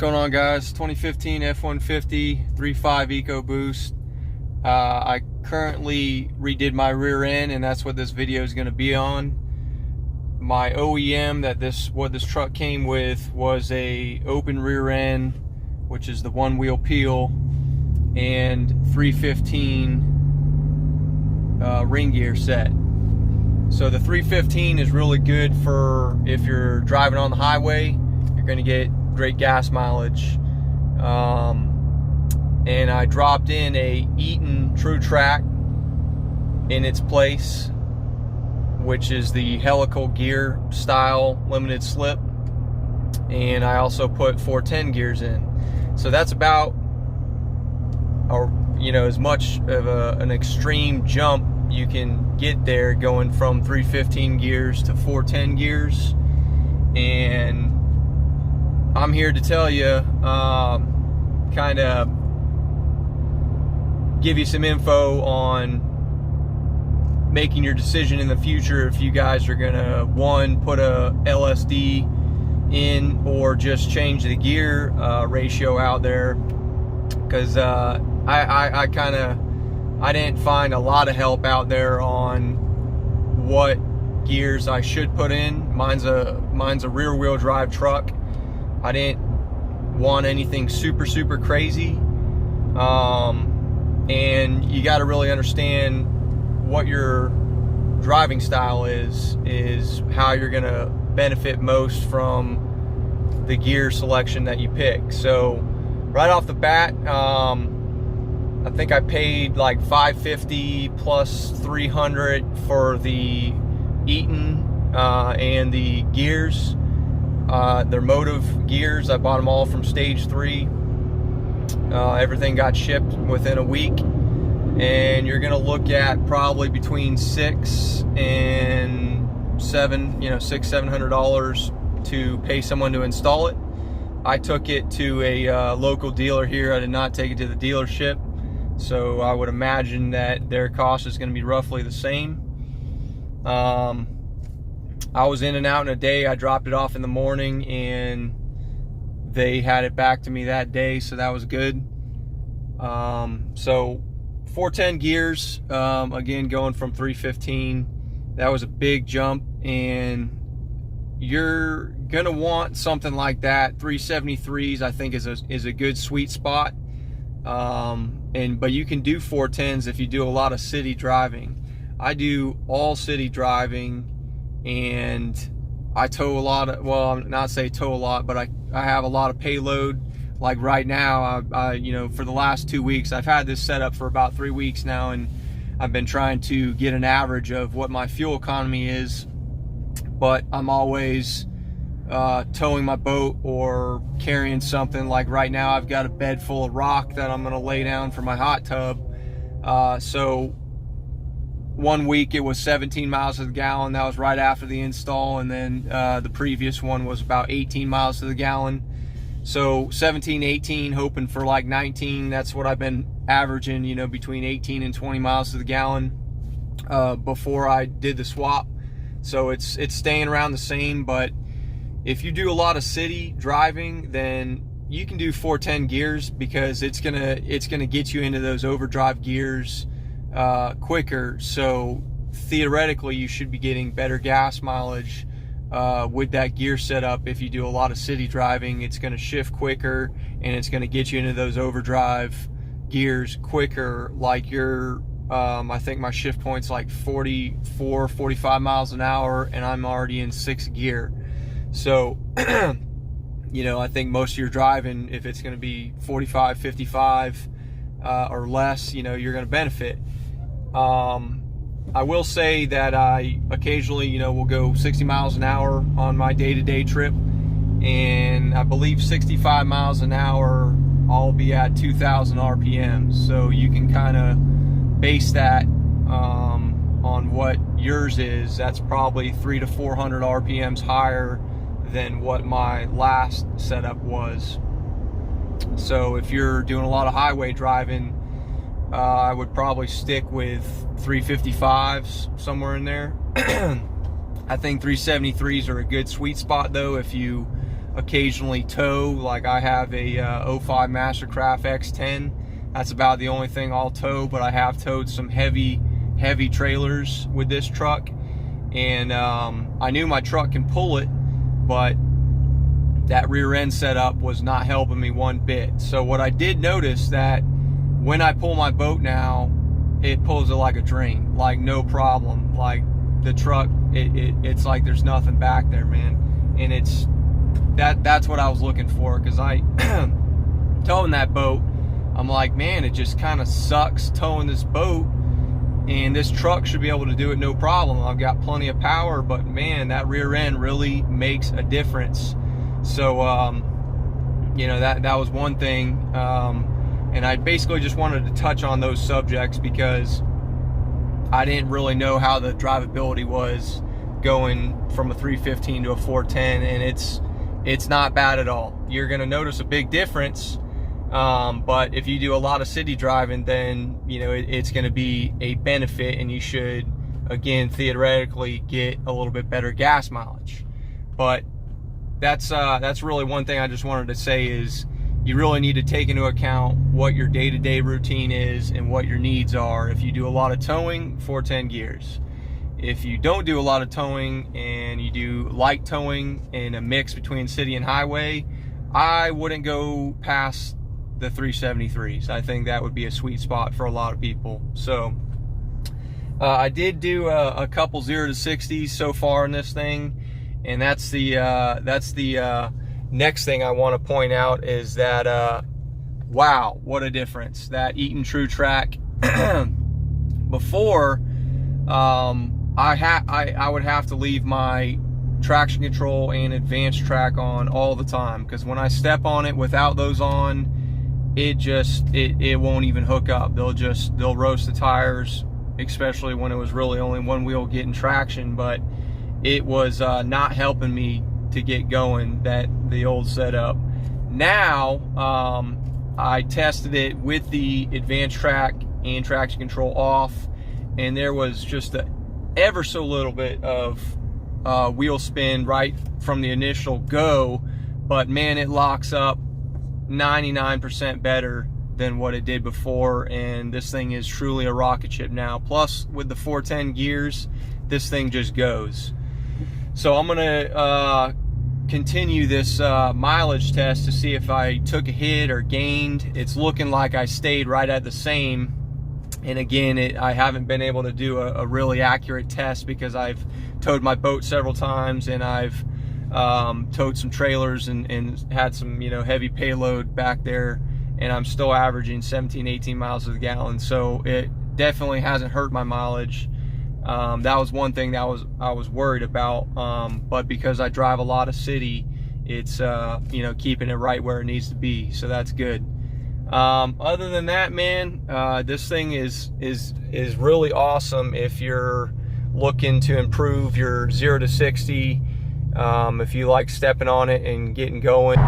going on, guys? 2015 F150 3.5 EcoBoost. I currently redid my rear end, and that's what this video is going to be on. My OEM what this truck came with was a open rear end, which is the one wheel peel, and 315 ring gear set. So the 315 is really good for if you're driving on the highway. You're going to get great gas mileage. And I dropped in a Eaton TrueTrac in its place, which is the helical gear style limited slip, and I also put 410 gears in. So that's about, as much of an extreme jump you can get there, going from 315 gears to 410 gears. And I'm here to tell you, kind of give you some info on making your decision in the future if you guys are gonna, one, put a LSD in or just change the gear ratio out there, because I didn't find a lot of help out there on what gears I should put in. Mine's a rear wheel drive truck. I didn't want anything super crazy, and you got to really understand what your driving style is how you're gonna benefit most from the gear selection that you pick. So right off the bat, I think I paid like $550 plus $300 for the Eaton and the gears. They're Motive gears. I bought them all from Stage 3. Everything got shipped within a week, and you're gonna look at probably between $600 and $700 to pay someone to install it. I took it to a local dealer here. I did not take it to the dealership, so I would imagine that their cost is going to be roughly the same. I was in and out in a day. I dropped it off in the morning, and they had it back to me that day, so that was good. So 410 gears, again, going from 315, that was a big jump, and you're gonna want something like that. 373s, I think, is a good sweet spot. But you can do 410s if you do a lot of city driving. I do all city driving, and I tow a lot of, well, I'm not say tow a lot, but I have a lot of payload. Like right now, for the last 2 weeks, I've had this set up for about 3 weeks now, and I've been trying to get an average of what my fuel economy is, but I'm always towing my boat or carrying something. Like right now, I've got a bed full of rock that I'm gonna lay down for my hot tub. So 1 week it was 17 miles to the gallon. That was right after the install, and then the previous one was about 18 miles to the gallon. So 17, 18, hoping for like 19. That's what I've been averaging, between 18 and 20 miles to the gallon before I did the swap. So it's staying around the same. But if you do a lot of city driving, then you can do 410 gears, because it's gonna get you into those overdrive gears quicker. So theoretically, you should be getting better gas mileage with that gear setup. If you do a lot of city driving, it's going to shift quicker, and it's going to get you into those overdrive gears quicker. Like I think my shift point's like 44, 45 miles an hour, and I'm already in 6th gear. So I think most of your driving, if it's going to be 45, 55 or less, you're going to benefit. I will say that I occasionally, will go 60 miles an hour on my day-to-day trip, and I believe 65 miles an hour I'll be at 2,000 RPMs. So you can kind of base that on what yours is. That's probably 300 to 400 RPMs higher than what my last setup was. So if you're doing a lot of highway driving, I would probably stick with 355s, somewhere in there. I think 373s are a good sweet spot, though, if you occasionally tow. Like I have a 05 Mastercraft X10. That's about the only thing I'll tow, but I have towed some heavy trailers with this truck. And I knew my truck can pull it, but that rear end setup was not helping me one bit. So what I did notice, that when I pull my boat now, it pulls it like a drain, like no problem. Like the truck, it's like there's nothing back there, man. And that's what I was looking for, because I towing that boat, I'm like, man, it just kind of sucks towing this boat, and this truck should be able to do it no problem. I've got plenty of power, but man, that rear end really makes a difference. So you know, that was one thing, and I basically just wanted to touch on those subjects because I didn't really know how the drivability was going from a 315 to a 410, and it's not bad at all. You're gonna notice a big difference, but if you do a lot of city driving, then you know it's gonna be a benefit, and you should, again, theoretically get a little bit better gas mileage. But that's really one thing I just wanted to say, is you really need to take into account what your day-to-day routine is and what your needs are. If you do a lot of towing, 410 gears. If you don't do a lot of towing and you do light towing in a mix between city and highway, I wouldn't go past the 373s. I think that would be a sweet spot for a lot of people. So I did do a couple 0 to 60s so far in this thing, and that's the next thing I want to point out, is that wow, what a difference. That Eaton TrueTrac before, I would have to leave my traction control and advanced track on all the time, because when I step on it without those on, it won't even hook up. They'll roast the tires, especially when it was really only one wheel getting traction. But it was not helping me to get going, the old setup. Now I tested it with the advanced track and traction control off, and there was just ever so little bit of wheel spin right from the initial go, but man, it locks up 99% better than what it did before, and this thing is truly a rocket ship now. Plus, with the 410 gears, this thing just goes. So I'm gonna continue this mileage test to see if I took a hit or gained. It's looking like I stayed right at the same. And again, I haven't been able to do a really accurate test because I've towed my boat several times, and I've towed some trailers and had some, you know, heavy payload back there, and I'm still averaging 17-18 miles to the gallon. So it definitely hasn't hurt my mileage. That was one thing that I was worried about, but because I drive a lot of city, it's you know, keeping it right where it needs to be, so that's good. Other than that, man, this thing is really awesome if you're looking to improve your 0 to 60, if you like stepping on it and getting going.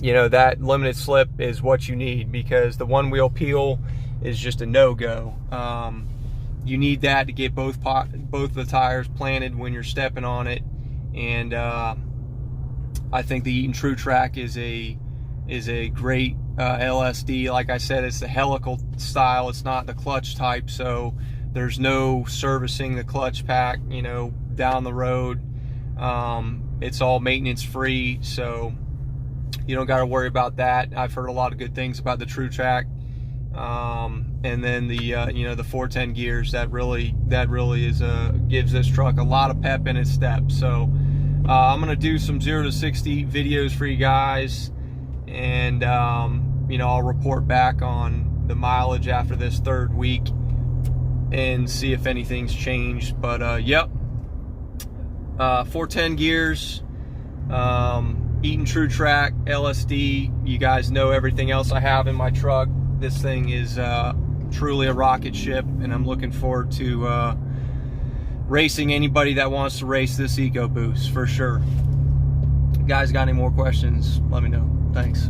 You know, that limited slip is what you need, because the one wheel peel is just a no-go. You need that to get both the tires planted when you're stepping on it. And I think the Eaton TrueTrac is a great LSD. Like I said, it's the helical style, it's not the clutch type, so there's no servicing the clutch pack, you know, down the road. It's all maintenance free, so you don't got to worry about that. I've heard a lot of good things about the TrueTrac. And then the you know, the 410 gears, that really is gives this truck a lot of pep in its step. So I'm gonna do some 0 to 60 videos for you guys, and you know, I'll report back on the mileage after this 3rd week and see if anything's changed. But yep, 410 gears, Eaton TrueTrac LSD. You guys know everything else I have in my truck. This thing is truly a rocket ship, and I'm looking forward to racing anybody that wants to race this EcoBoost for sure. Guys, got any more questions? Let me know. Thanks.